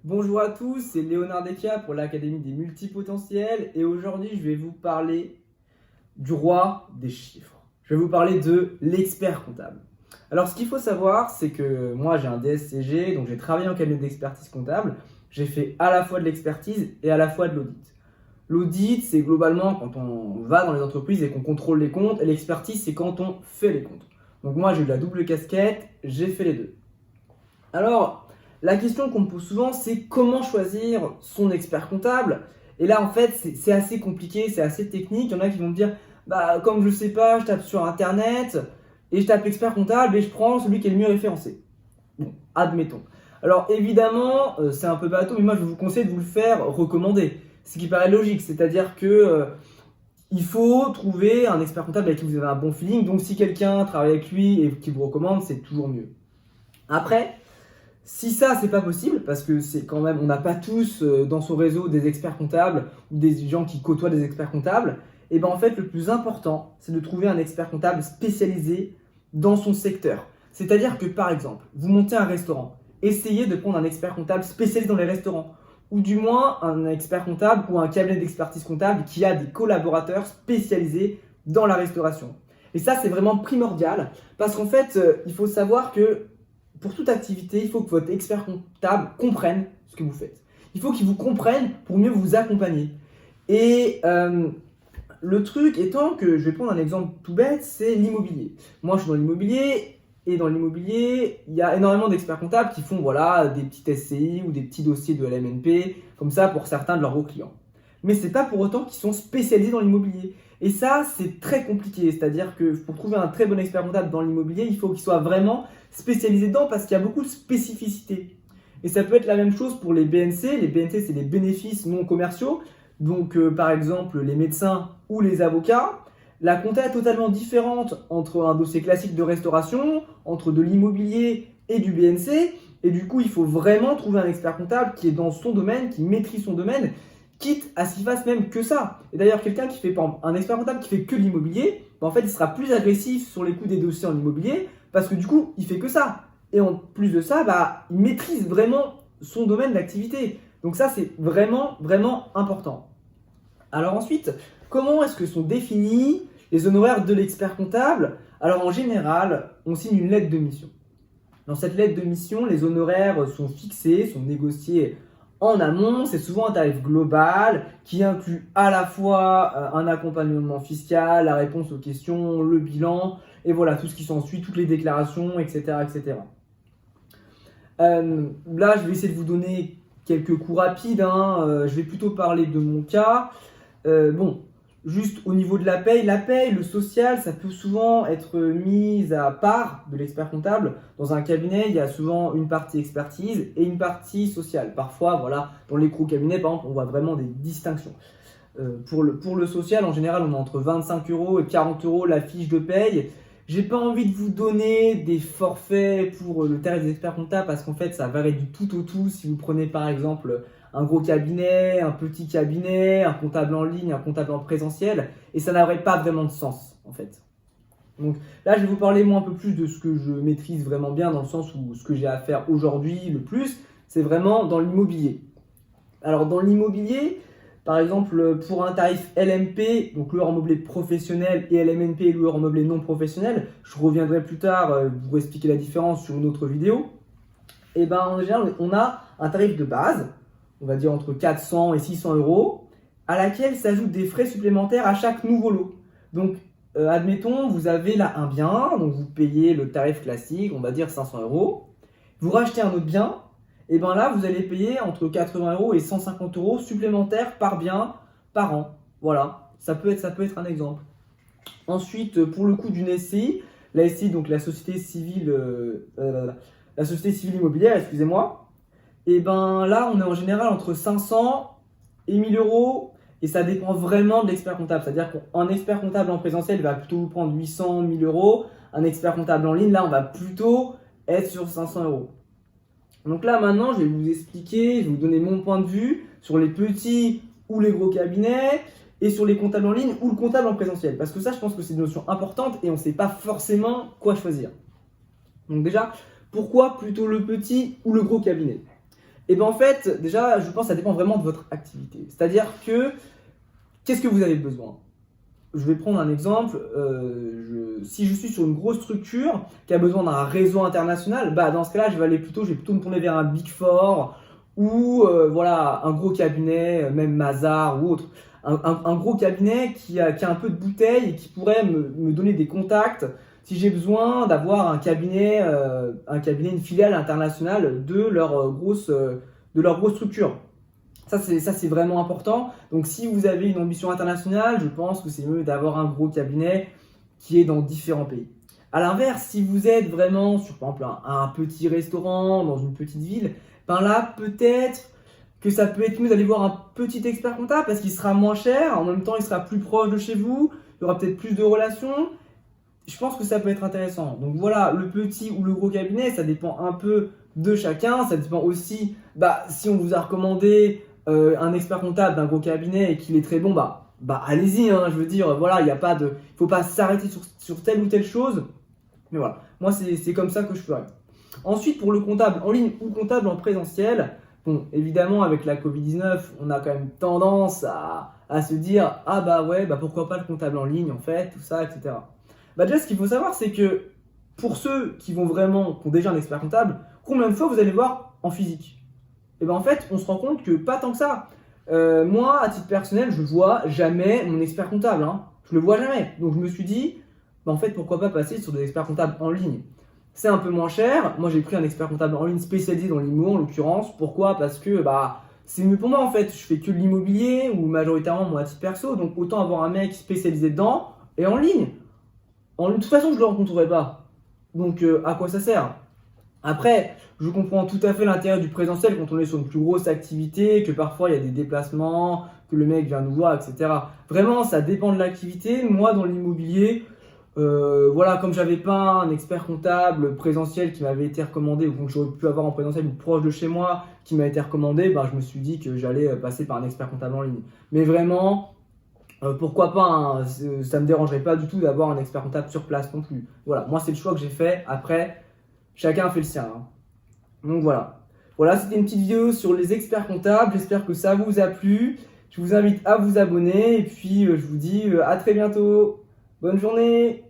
Bonjour à tous, c'est Léonard Desca pour l'Académie des multipotentiels et aujourd'hui je vais vous parler du roi des chiffres. Je vais vous parler de l'expert comptable. Alors ce qu'il faut savoir, c'est que moi j'ai un DSCG, donc j'ai travaillé en cabinet d'expertise comptable. J'ai fait à la fois de l'expertise et à la fois de l'audit. L'audit, c'est globalement quand on va dans les entreprises et qu'on contrôle les comptes, et l'expertise, c'est quand on fait les comptes. Donc moi j'ai eu la double casquette, j'ai fait les deux. Alors, la question qu'on me pose souvent, c'est comment choisir son expert comptable. Et là, en fait, c'est assez compliqué, c'est assez technique. Il y en a qui vont me dire, bah, comme je ne sais pas, je tape sur Internet et je tape expert comptable et je prends celui qui est le mieux référencé. Bon, admettons. Alors, évidemment, c'est un peu bateau, mais moi, je vous conseille de vous le faire recommander. Ce qui paraît logique, c'est-à-dire que il faut trouver un expert comptable avec qui vous avez un bon feeling. Donc, si quelqu'un travaille avec lui et qui vous recommande, c'est toujours mieux. Après, si ça, c'est pas possible, parce que c'est quand même, on n'a pas tous dans son réseau des experts comptables ou des gens qui côtoient des experts comptables, et ben en fait, le plus important, c'est de trouver un expert comptable spécialisé dans son secteur. C'est-à-dire que par exemple, vous montez un restaurant, essayez de prendre un expert comptable spécialisé dans les restaurants, ou du moins un expert comptable ou un cabinet d'expertise comptable qui a des collaborateurs spécialisés dans la restauration. Et ça, c'est vraiment primordial, parce qu'en fait, il faut savoir que pour toute activité, il faut que votre expert comptable comprenne ce que vous faites. Il faut qu'il vous comprenne pour mieux vous accompagner. Et le truc étant que, je vais prendre un exemple tout bête, c'est l'immobilier. Moi, je suis dans l'immobilier et dans l'immobilier, il y a énormément d'experts comptables qui font voilà, des petits SCI ou des petits dossiers de LMNP, comme ça pour certains de leurs gros clients. Mais ce n'est pas pour autant qu'ils sont spécialisés dans l'immobilier. Et ça, c'est très compliqué. C'est-à-dire que pour trouver un très bon expert comptable dans l'immobilier, il faut qu'il soit vraiment spécialisé dedans parce qu'il y a beaucoup de spécificités. Et ça peut être la même chose pour les BNC. Les BNC, c'est les bénéfices non commerciaux. Donc, par exemple, les médecins ou les avocats. La compta est totalement différente entre un dossier classique de restauration, entre de l'immobilier et du BNC. Et du coup, il faut vraiment trouver un expert comptable qui est dans son domaine, qui maîtrise son domaine, quitte à ce qu'il fasse même que ça. Et d'ailleurs, quelqu'un qui fait, par exemple, un expert comptable qui fait que l'immobilier, en fait, il sera plus agressif sur les coûts des dossiers en immobilier parce que du coup, il fait que ça. Et en plus de ça, il maîtrise vraiment son domaine d'activité. Donc ça, c'est vraiment, vraiment important. Alors ensuite, comment est-ce que sont définis les honoraires de l'expert comptable? Alors en général, on signe une lettre de mission. Dans cette lettre de mission, les honoraires sont fixés, sont négociés en amont. C'est souvent un tarif global qui inclut à la fois un accompagnement fiscal, la réponse aux questions, le bilan, et voilà, tout ce qui s'ensuit, toutes les déclarations, etc. etc. Là, je vais essayer de vous donner quelques coups rapides. Je vais plutôt parler de mon cas. Bon, juste au niveau de la paye, le social, ça peut souvent être mis à part de l'expert comptable. Dans un cabinet, il y a souvent une partie expertise et une partie sociale. Parfois, voilà, dans les gros cabinets, par exemple, on voit vraiment des distinctions. Pour le social, en général, on est entre 25 € et 40 € la fiche de paye. J'ai pas envie de vous donner des forfaits pour le tarif des experts comptables parce qu'en fait, ça varie du tout au tout. Si vous prenez par exemple un gros cabinet, un petit cabinet, un comptable en ligne, un comptable en présentiel, et ça n'aurait pas vraiment de sens en fait. Donc là, je vais vous parler moi un peu plus de ce que je maîtrise vraiment bien dans le sens où ce que j'ai à faire aujourd'hui le plus, c'est vraiment dans l'immobilier. Alors dans l'immobilier, par exemple, pour un tarif LMP, donc loueur meublé professionnel, et LMNP, loueur meublé non professionnel, je reviendrai plus tard vous expliquer la différence sur une autre vidéo. Et en général, on a un tarif de base, on va dire entre 400 et 600 €, à laquelle s'ajoutent des frais supplémentaires à chaque nouveau lot. Donc, admettons, vous avez là un bien, donc vous payez le tarif classique, on va dire 500 €. Vous rachetez un autre bien, et là, vous allez payer entre 80 € et 150 € supplémentaires par bien, par an. Voilà, ça peut être un exemple. Ensuite, pour le coût d'une SCI, la SCI, donc la société civile immobilière, excusez-moi, et là, on est en général entre 500 et 1000 €, et ça dépend vraiment de l'expert comptable. C'est-à-dire qu'un expert comptable en présentiel va plutôt vous prendre 800, 1000 €. Un expert comptable en ligne, là, on va plutôt être sur 500 €. Donc là, maintenant, je vais vous expliquer, je vais vous donner mon point de vue sur les petits ou les gros cabinets et sur les comptables en ligne ou le comptable en présentiel. Parce que ça, je pense que c'est une notion importante et on ne sait pas forcément quoi choisir. Donc déjà, pourquoi plutôt le petit ou le gros cabinet? Et bien en fait, déjà, je pense que ça dépend vraiment de votre activité. C'est-à-dire que, qu'est-ce que vous avez besoin? Je vais prendre un exemple. Si je suis sur une grosse structure qui a besoin d'un réseau international, bah dans ce cas-là, je vais plutôt me tourner vers un Big Four ou voilà, un gros cabinet, même Mazars ou autre. Un gros cabinet qui a un peu de bouteille et qui pourrait me donner des contacts si j'ai besoin d'avoir un cabinet, une filiale internationale de leur grosse structure. Ça, c'est vraiment important. Donc, si vous avez une ambition internationale, je pense que c'est mieux d'avoir un gros cabinet qui est dans différents pays. À l'inverse, si vous êtes vraiment sur, par exemple, un petit restaurant dans une petite ville, ben là, peut-être que ça peut être mieux d'aller voir un petit expert comptable parce qu'il sera moins cher. En même temps, il sera plus proche de chez vous. Il y aura peut-être plus de relations. Je pense que ça peut être intéressant. Donc voilà, le petit ou le gros cabinet, ça dépend un peu de chacun. Ça dépend aussi, si on vous a recommandé un expert comptable d'un gros cabinet et qu'il est très bon, allez-y. Je veux dire, voilà, il faut pas s'arrêter sur telle ou telle chose. Mais voilà, moi c'est comme ça que je ferais. Ensuite, pour le comptable en ligne ou comptable en présentiel, bon, évidemment avec la Covid-19, on a quand même tendance à se dire pourquoi pas le comptable en ligne en fait, tout ça, etc. Déjà, ce qu'il faut savoir, c'est que pour ceux qui ont déjà un expert comptable, combien de fois vous allez voir en physique? Et en fait, on se rend compte que pas tant que ça. Moi, à titre personnel, je vois jamais mon expert comptable. Je le vois jamais. Donc je me suis dit, en fait, pourquoi pas passer sur des experts comptables en ligne? C'est un peu moins cher. Moi, j'ai pris un expert comptable en ligne spécialisé dans l'IMO en l'occurrence. Pourquoi? Parce que c'est mieux pour moi en fait. Je fais que de l'immobilier ou majoritairement moi à titre perso. Donc autant avoir un mec spécialisé dedans et en ligne. De toute façon, je ne le rencontrerai pas. Donc, à quoi ça sert? Après, je comprends tout à fait l'intérêt du présentiel quand on est sur une plus grosse activité, que parfois il y a des déplacements, que le mec vient nous voir, etc. Vraiment, ça dépend de l'activité. Moi, dans l'immobilier, comme j'avais pas un expert comptable présentiel qui m'avait été recommandé, ou que j'aurais pu avoir en présentiel ou proche de chez moi qui m'a été recommandé, je me suis dit que j'allais passer par un expert comptable en ligne. Mais vraiment, pourquoi pas, ça me dérangerait pas du tout d'avoir un expert comptable sur place non plus. Voilà, moi c'est le choix que j'ai fait. Après, chacun fait le sien. Donc voilà. Voilà, c'était une petite vidéo sur les experts comptables. J'espère que ça vous a plu. Je vous invite à vous abonner et puis je vous dis à très bientôt. Bonne journée.